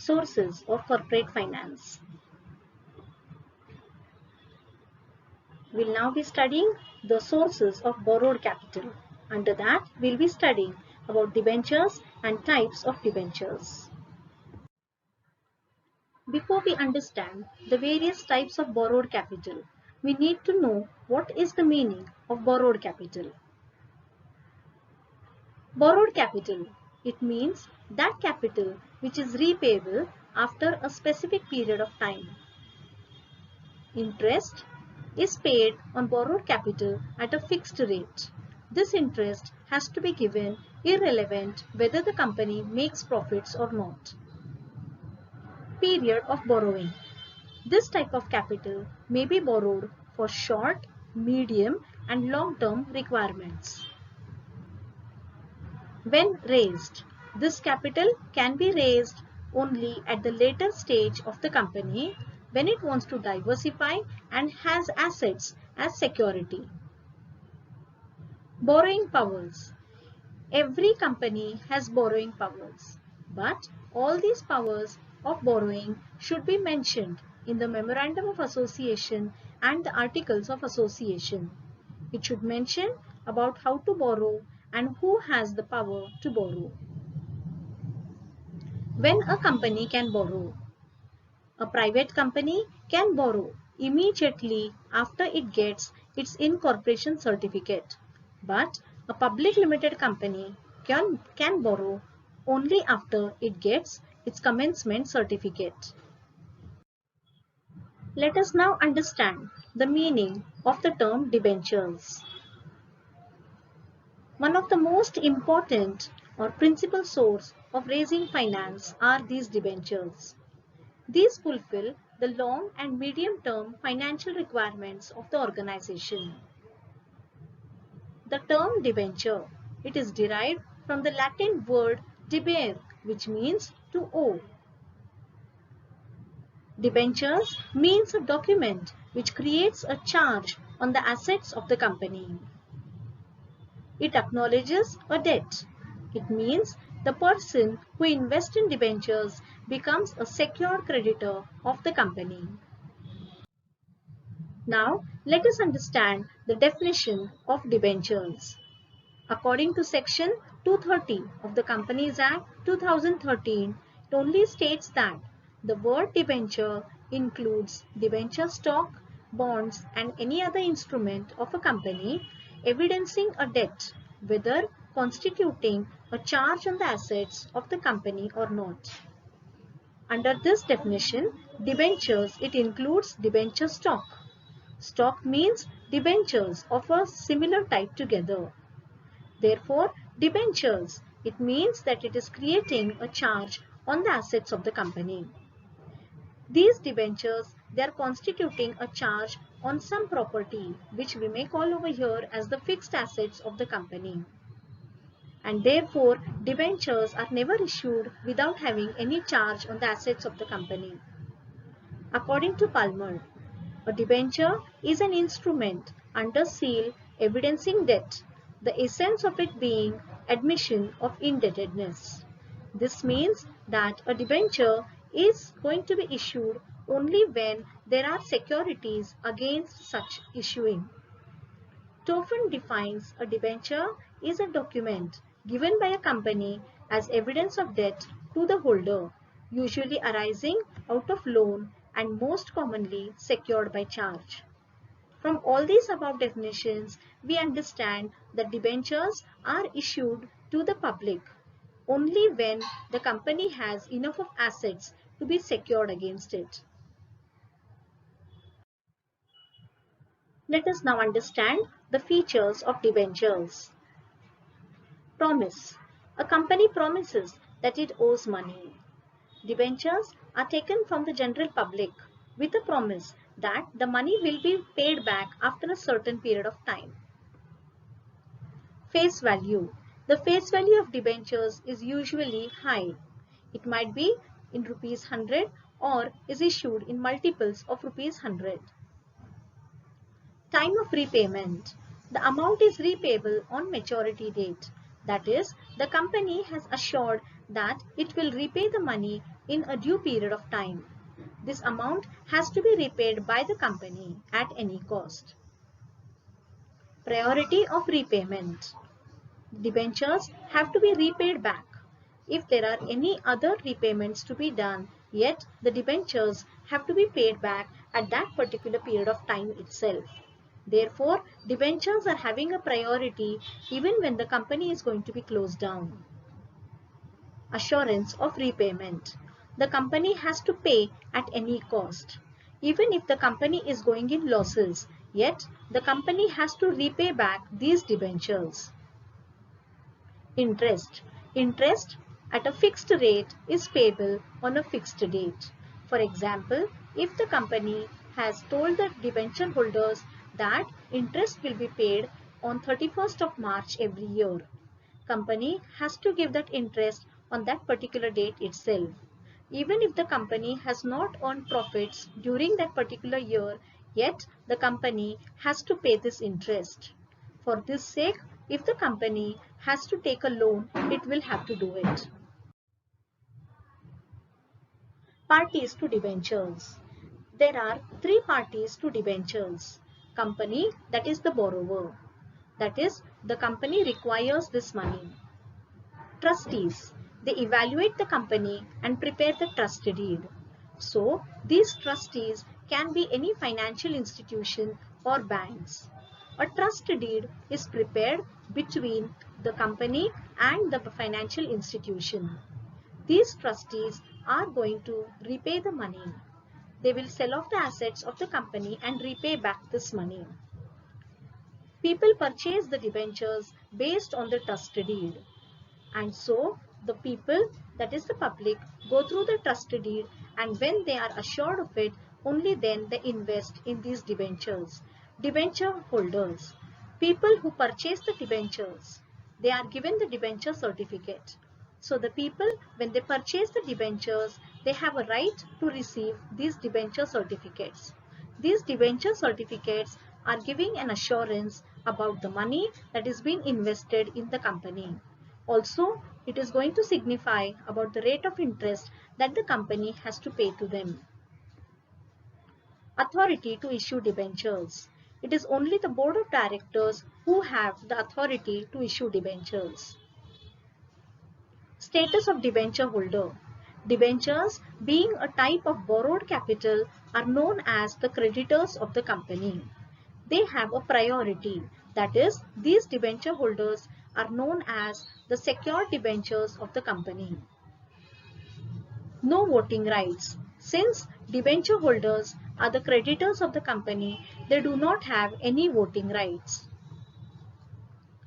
sources of corporate finance. We'll now be studying the sources of borrowed capital. Under that, we'll be studying about debentures and types of debentures. Before we understand the various types of borrowed capital, we need to know what is the meaning of borrowed capital. Borrowed capital, it means that capital which is repayable after a specific period of time. Interest is paid on borrowed capital at a fixed rate. This interest has to be given irrelevant whether the company makes profits or not. Period of borrowing. This type of capital may be borrowed for short, medium and long-term requirements. When raised, this capital can be raised only at the later stage of the company when it wants to diversify and has assets as security. Borrowing powers. Every company has borrowing powers, but all these powers of borrowing should be mentioned in the Memorandum of Association and the Articles of Association. It should mention about how to borrow and who has the power to borrow. When a company can borrow. A private company can borrow immediately after it gets its incorporation certificate, but a public limited company can borrow only after it gets its commencement certificate. Let us now understand the meaning of the term debentures. One of the most important or principal source of raising finance are these debentures. These fulfill the long and medium term financial requirements of the organization. The term debenture, it is derived from the Latin word debere, which means to owe. Debentures means a document which creates a charge on the assets of the company. It acknowledges a debt. It means the person who invests in debentures becomes a secured creditor of the company. Now, let us understand the definition of debentures. According to Section 230 of the Companies Act 2013, it only states that the word debenture includes debenture stock, bonds, and any other instrument of a company evidencing a debt, whether constituting a charge on the assets of the company or not. Under this definition, debentures, it includes debenture stock. Stock means debentures of a similar type together. Therefore, debentures, it means that it is creating a charge on the assets of the company. These debentures, they are constituting a charge on some property, which we may call over here as the fixed assets of the company. And therefore, debentures are never issued without having any charge on the assets of the company. According to Palmer, a debenture is an instrument under seal evidencing debt, the essence of it being admission of indebtedness. This means that a debenture is going to be issued only when there are securities against such issuing. Toffen defines a debenture is a document given by a company as evidence of debt to the holder, usually arising out of loan and most commonly secured by charge. From all these above definitions, we understand that debentures are issued to the public only when the company has enough of assets to be secured against it. Let us now understand the features of debentures. Promise. A company promises that it owes money. Debentures are taken from the general public with a promise that the money will be paid back after a certain period of time. Face value. The face value of debentures is usually high. It might be in rupees 100 or is issued in multiples of rupees 100. Time of repayment. The amount is repayable on maturity date. That is, the company has assured that it will repay the money in a due period of time. This amount has to be repaid by the company at any cost. Priority of repayment. Debentures have to be repaid back. If there are any other repayments to be done, yet the debentures have to be paid back at that particular period of time itself. Therefore, debentures are having a priority even when the company is going to be closed down. Assurance of repayment. The company has to pay at any cost. Even if the company is going in losses, yet the company has to repay back these debentures. Interest. Interest at a fixed rate is payable on a fixed date. For example, if the company has told the debenture holders that interest will be paid on 31st of March every year, company has to give that interest on that particular date itself. Even if the company has not earned profits during that particular year, yet the company has to pay this interest. For this sake, if the company has to take a loan, it will have to do it. Parties to debentures. There are three parties to debentures. Company, that is the borrower. That is, the company requires this money. Trustees, they evaluate the company and prepare the trust deed. So, these trustees can be any financial institution or banks. A trust deed is prepared between the company and the financial institution. These trustees are going to repay the money. They will sell off the assets of the company and repay back this money. People purchase the debentures based on the trust deed. And so the people, that is the public, go through the trust deed, and when they are assured of it, only then they invest in these debentures. Debenture holders, people who purchase the debentures, they are given the debenture certificate. So the people, when they purchase the debentures, they have a right to receive these debenture certificates. These debenture certificates are giving an assurance about the money that is being invested in the company. Also, it is going to signify about the rate of interest that the company has to pay to them. Authority to issue debentures. It is only the board of directors who have the authority to issue debentures. Status of debenture holder. Debentures, being a type of borrowed capital, are known as the creditors of the company. They have a priority. That is, these debenture holders are known as the secured debentures of the company. No voting rights. Since debenture holders are the creditors of the company, they do not have any voting rights.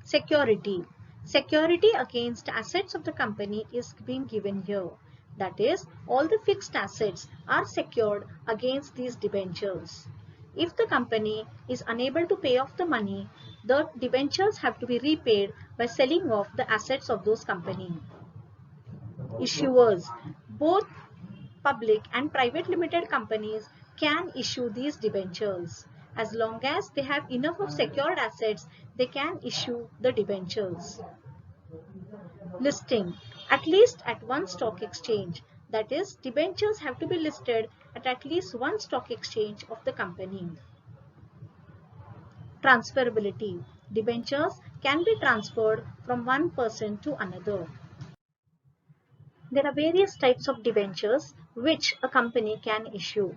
Security. Security against assets of the company is being given here. That is, all the fixed assets are secured against these debentures. If the company is unable to pay off the money, the debentures have to be repaid by selling off the assets of those companies. Issuers. Both public and private limited companies can issue these debentures. As long as they have enough of secured assets, they can issue the debentures. Listing. At least at one stock exchange. That is, debentures have to be listed at least one stock exchange of the company. Transferability. Debentures can be transferred from one person to another. There are various types of debentures which a company can issue.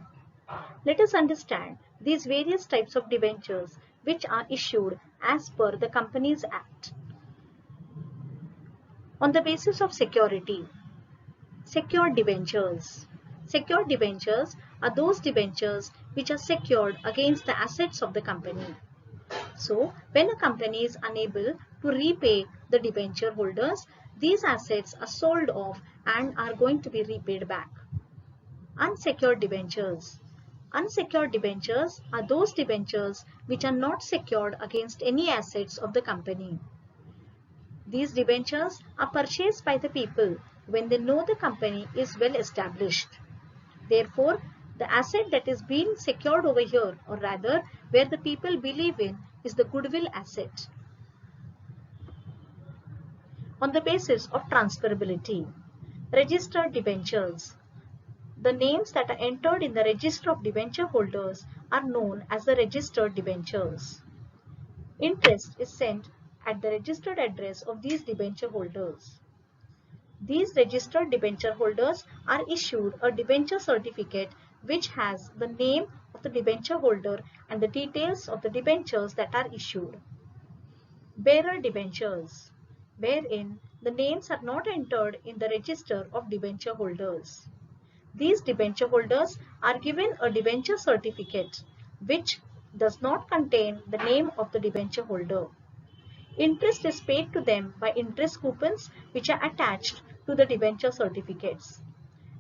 Let us understand these various types of debentures which are issued as per the Companies Act. On the basis of security. Secured debentures. Secured debentures are those debentures which are secured against the assets of the company. So, when a company is unable to repay the debenture holders, these assets are sold off and are going to be repaid back. Unsecured debentures. Unsecured debentures are those debentures which are not secured against any assets of the company. These debentures are purchased by the people when they know the company is well established. Therefore, the asset that is being secured over here, or rather where the people believe in, is the goodwill asset. On the basis of transferability. Registered debentures. The names that are entered in the register of debenture holders are known as the registered debentures. Interest is sent at the registered address of these debenture holders. These registered debenture holders are issued a debenture certificate which has the name of the debenture holder and the details of the debentures that are issued. Bearer debentures, wherein the names are not entered in the register of debenture holders. These debenture holders are given a debenture certificate which does not contain the name of the debenture holder. Interest is paid to them by interest coupons which are attached to the debenture certificates.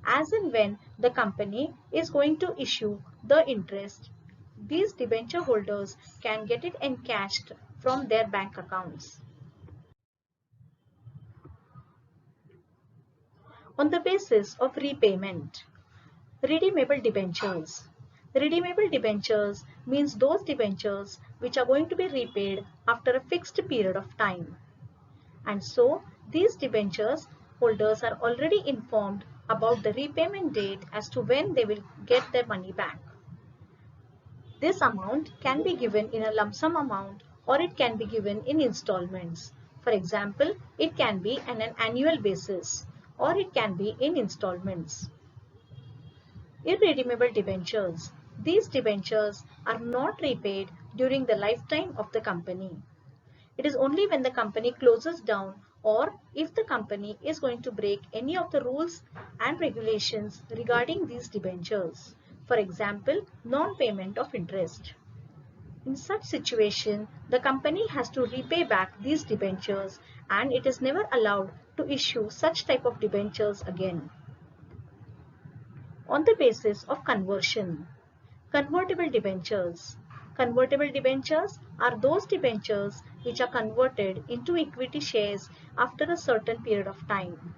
As and when the company is going to issue the interest, these debenture holders can get it encashed from their bank accounts. On the basis of repayment, redeemable debentures. Redeemable debentures means those debentures which are going to be repaid after a fixed period of time. And so these debentures holders are already informed about the repayment date as to when they will get their money back. This amount can be given in a lump sum amount or it can be given in installments. For example, it can be on an annual basis or it can be in installments. Irredeemable debentures. These debentures are not repaid during the lifetime of the company. It is only when the company closes down or if the company is going to break any of the rules and regulations regarding these debentures. For example, non-payment of interest. In such situation, the company has to repay back these debentures and it is never allowed to issue such type of debentures again. On the basis of conversion, convertible debentures. Convertible debentures are those debentures which are converted into equity shares after a certain period of time.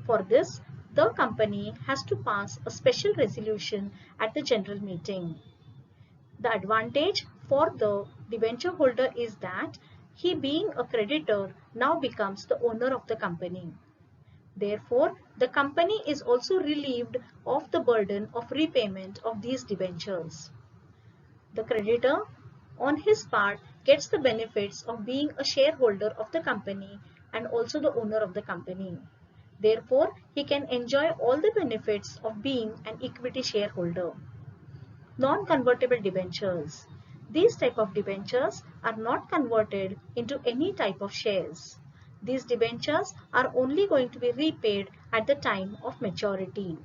For this, the company has to pass a special resolution at the general meeting. The advantage for the debenture holder is that he, being a creditor, now becomes the owner of the company. Therefore, the company is also relieved of the burden of repayment of these debentures. The creditor, on his part, gets the benefits of being a shareholder of the company and also the owner of the company. Therefore, he can enjoy all the benefits of being an equity shareholder. Non-convertible debentures. These type of debentures are not converted into any type of shares. These debentures are only going to be repaid at the time of maturity.